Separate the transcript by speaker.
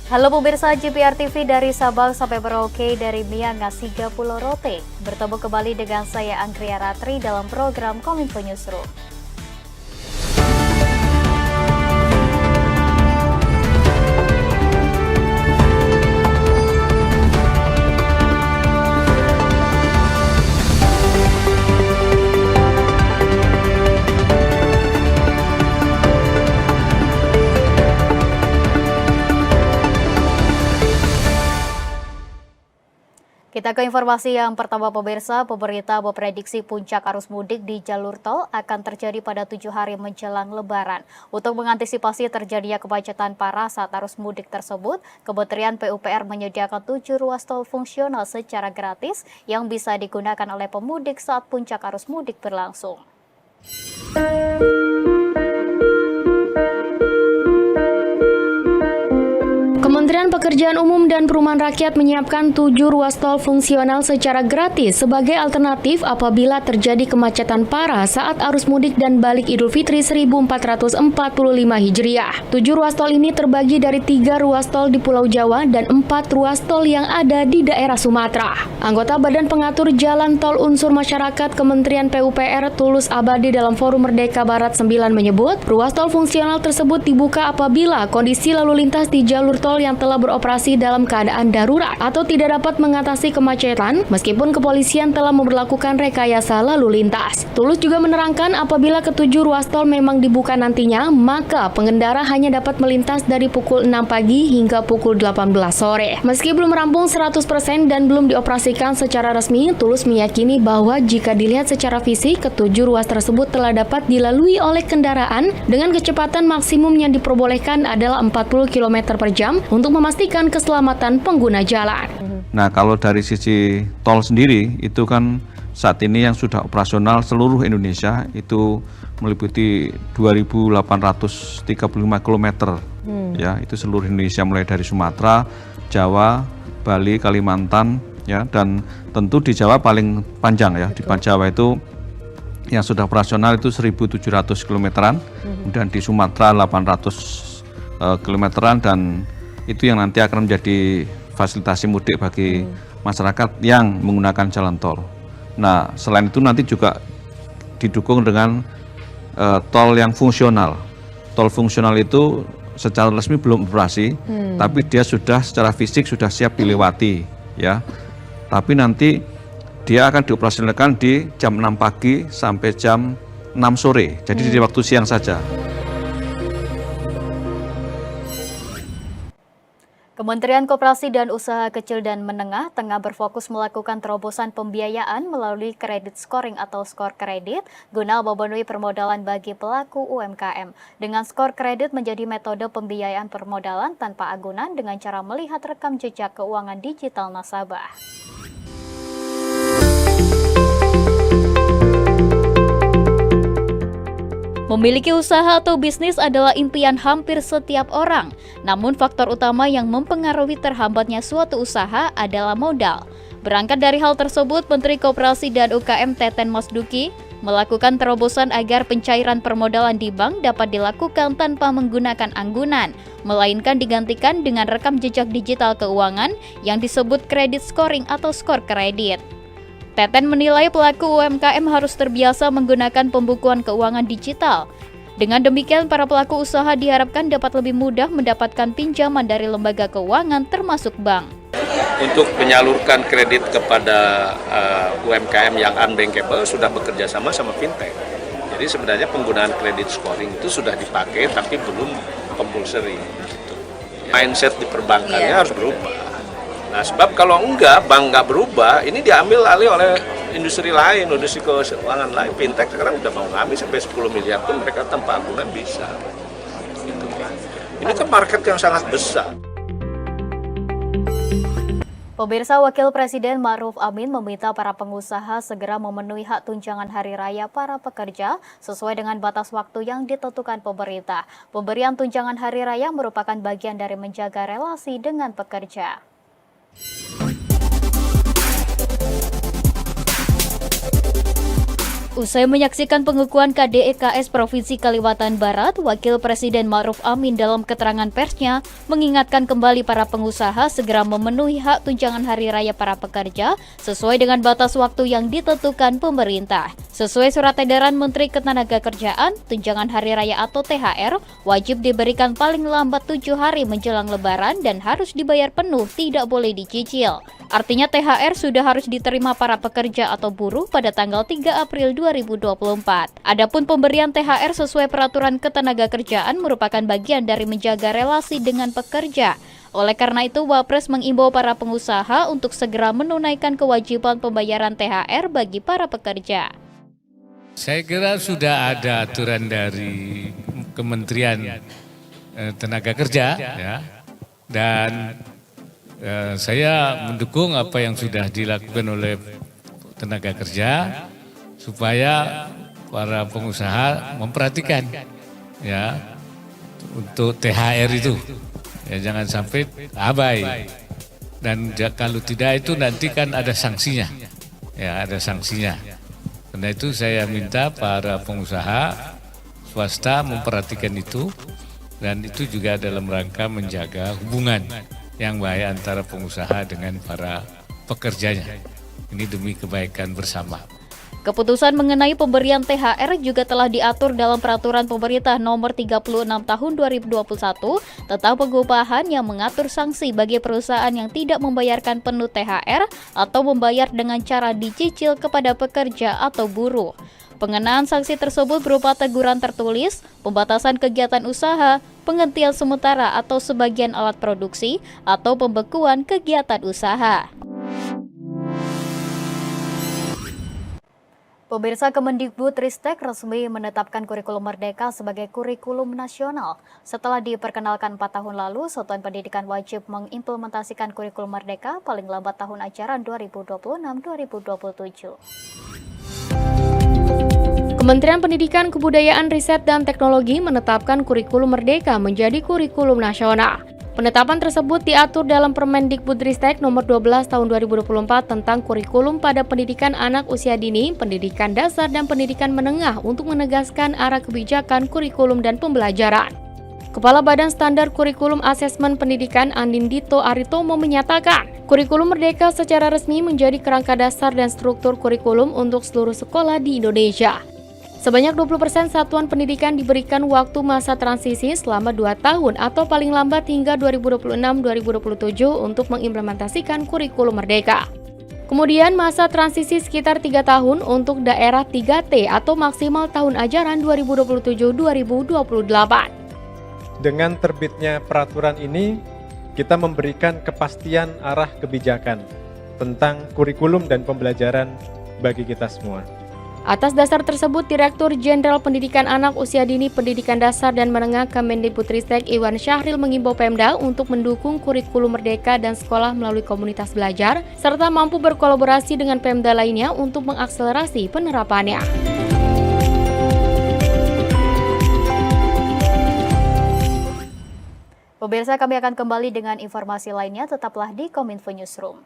Speaker 1: Halo pemirsa GPR TV dari Sabang sampai Merauke dari Miangas Pulau Rote. Bertemu kembali dengan saya Anggria Ratri dalam program Kominfo Newsroom. Kita ke informasi yang pertama pemirsa, pemerintah memprediksi puncak arus mudik di jalur tol akan terjadi pada 7 hari menjelang Lebaran. Untuk mengantisipasi terjadinya kemacetan parah saat arus mudik tersebut, Kementerian PUPR menyediakan 7 ruas tol fungsional secara gratis yang bisa digunakan oleh pemudik saat puncak arus mudik berlangsung. Kementerian Pekerjaan Umum dan Perumahan Rakyat menyiapkan 7 ruas tol fungsional secara gratis sebagai alternatif apabila terjadi kemacetan parah saat arus mudik dan balik Idul Fitri 1445 Hijriah. 7 ruas tol ini terbagi dari 3 ruas tol di Pulau Jawa dan 4 ruas tol yang ada di daerah Sumatera. Anggota Badan Pengatur Jalan Tol Unsur Masyarakat Kementerian PUPR Tulus Abadi dalam Forum Merdeka Barat 9 menyebut, ruas tol fungsional tersebut dibuka apabila kondisi lalu lintas di jalur tol yang telah beroperasi dalam keadaan darurat atau tidak dapat mengatasi kemacetan meskipun kepolisian telah memberlakukan rekayasa lalu lintas. Tulus juga menerangkan apabila ketujuh ruas tol memang dibuka nantinya, maka pengendara hanya dapat melintas dari pukul 6 pagi hingga pukul 18 sore. Meski belum rampung 100% dan belum dioperasikan secara resmi, Tulus meyakini bahwa jika dilihat secara fisik, ketujuh ruas tersebut telah dapat dilalui oleh kendaraan dengan kecepatan maksimum yang diperbolehkan adalah 40 km per jam untuk memastikan keselamatan pengguna jalan.
Speaker 2: Nah, kalau dari sisi tol sendiri itu kan saat ini yang sudah operasional seluruh Indonesia itu meliputi 2.835 km. Ya, itu seluruh Indonesia mulai dari Sumatera, Jawa, Bali, Kalimantan, ya, dan tentu di Jawa paling panjang ya. Di Jawa itu yang sudah operasional itu 1.700 kilometeran, dan di Sumatera 800 kilometeran, dan itu yang nanti akan menjadi fasilitasi mudik bagi masyarakat yang menggunakan jalan tol. Nah, selain itu nanti juga didukung dengan tol yang fungsional. Tol fungsional itu secara resmi belum operasi, tapi dia sudah secara fisik sudah siap dilewati, ya. Tapi nanti dia akan dioperasikan di jam 6 pagi sampai jam 6 sore, jadi di waktu siang saja.
Speaker 1: Kementerian Koperasi dan Usaha Kecil dan Menengah tengah berfokus melakukan terobosan pembiayaan melalui kredit scoring atau skor kredit guna memenuhi permodalan bagi pelaku UMKM. Dengan skor kredit menjadi metode pembiayaan permodalan tanpa agunan dengan cara melihat rekam jejak keuangan digital nasabah. Memiliki usaha atau bisnis adalah impian hampir setiap orang. Namun faktor utama yang mempengaruhi terhambatnya suatu usaha adalah modal. Berangkat dari hal tersebut, Menteri Koperasi dan UKM Teten Mas Duki melakukan terobosan agar pencairan permodalan di bank dapat dilakukan tanpa menggunakan anggunan, melainkan digantikan dengan rekam jejak digital keuangan yang disebut kredit scoring atau skor kredit. Teten menilai pelaku UMKM harus terbiasa menggunakan pembukuan keuangan digital. Dengan demikian, para pelaku usaha diharapkan dapat lebih mudah mendapatkan pinjaman dari lembaga keuangan termasuk bank.
Speaker 3: Untuk menyalurkan kredit kepada UMKM yang unbankable sudah bekerja sama fintech. Jadi sebenarnya penggunaan kredit scoring itu sudah dipakai tapi belum compulsory. Gitu. Mindset di perbankannya harus berubah. Nah, sebab kalau bank nggak berubah, ini diambil alih oleh industri lain, industri keuangan lain. Fintech sekarang udah mau ngambil sampai 10 miliar pun mereka tanpa agunan bisa. Gitu. Ini kan market yang sangat besar.
Speaker 1: Pemirsa, Wakil Presiden Ma'ruf Amin meminta para pengusaha segera memenuhi hak tunjangan hari raya para pekerja sesuai dengan batas waktu yang ditentukan pemerintah. Pemberian tunjangan hari raya merupakan bagian dari menjaga relasi dengan pekerja.
Speaker 4: Usai menyaksikan pengukuhan KDEKS Provinsi Kalimantan Barat, Wakil Presiden Ma'ruf Amin dalam keterangan persnya mengingatkan kembali para pengusaha segera memenuhi hak tunjangan hari raya para pekerja sesuai dengan batas waktu yang ditentukan pemerintah. Sesuai surat edaran Menteri Ketenagakerjaan, tunjangan hari raya atau THR wajib diberikan paling lambat 7 hari menjelang Lebaran dan harus dibayar penuh, tidak boleh dicicil. Artinya THR sudah harus diterima para pekerja atau buruh pada tanggal 3 April 2024. Adapun pemberian THR sesuai peraturan ketenagakerjaan merupakan bagian dari menjaga relasi dengan pekerja. Oleh karena itu, Wapres mengimbau para pengusaha untuk segera menunaikan kewajiban pembayaran THR bagi para pekerja.
Speaker 5: Saya kira sudah ada aturan dari Kementerian Tenaga Kerja, ya, dan saya mendukung apa yang sudah dilakukan oleh tenaga kerja supaya para pengusaha memperhatikan, ya, untuk THR itu, ya, jangan sampai abai, dan kalau tidak itu nanti kan ada sanksinya, ya, ada sanksinya. Karena itu saya minta para pengusaha swasta memperhatikan itu, dan itu juga dalam rangka menjaga hubungan yang baik antara pengusaha dengan para pekerjanya. Ini demi kebaikan bersama.
Speaker 4: Keputusan mengenai pemberian THR juga telah diatur dalam Peraturan Pemerintah Nomor 36 Tahun 2021 tentang pengupahan yang mengatur sanksi bagi perusahaan yang tidak membayarkan penuh THR atau membayar dengan cara dicicil kepada pekerja atau buruh. Pengenaan sanksi tersebut berupa teguran tertulis, pembatasan kegiatan usaha, penghentian sementara atau sebagian alat produksi, atau pembekuan kegiatan usaha. Pemirsa, Kemendikbudristek resmi menetapkan kurikulum Merdeka sebagai kurikulum nasional. Setelah diperkenalkan 4 tahun lalu, Satuan Pendidikan wajib mengimplementasikan kurikulum Merdeka paling lambat tahun ajaran 2026-2027.
Speaker 1: Kementerian Pendidikan, Kebudayaan, Riset, dan Teknologi menetapkan kurikulum Merdeka menjadi kurikulum nasional. Penetapan tersebut diatur dalam Permendikbudristek Nomor 12 Tahun 2024 tentang kurikulum pada pendidikan anak usia dini, pendidikan dasar, dan pendidikan menengah untuk menegaskan arah kebijakan kurikulum dan pembelajaran. Kepala Badan Standar Kurikulum Asesmen Pendidikan Anindito Aritomo menyatakan, kurikulum Merdeka secara resmi menjadi kerangka dasar dan struktur kurikulum untuk seluruh sekolah di Indonesia. Sebanyak 20% satuan pendidikan diberikan waktu masa transisi selama 2 tahun atau paling lambat hingga 2026-2027 untuk mengimplementasikan kurikulum Merdeka. Kemudian masa transisi sekitar 3 tahun untuk daerah 3T atau maksimal tahun ajaran 2027-2028.
Speaker 6: Dengan terbitnya peraturan ini, kita memberikan kepastian arah kebijakan tentang kurikulum dan pembelajaran bagi kita semua.
Speaker 1: Atas dasar tersebut, Direktur Jenderal Pendidikan Anak Usia Dini, Pendidikan Dasar dan Menengah Kemendikbudristek Iwan Syahril mengimbau Pemda untuk mendukung kurikulum Merdeka dan sekolah melalui komunitas belajar, serta mampu berkolaborasi dengan Pemda lainnya untuk mengakselerasi penerapannya.
Speaker 4: Pemirsa, kami akan kembali dengan informasi lainnya, tetaplah di Kominfo Newsroom.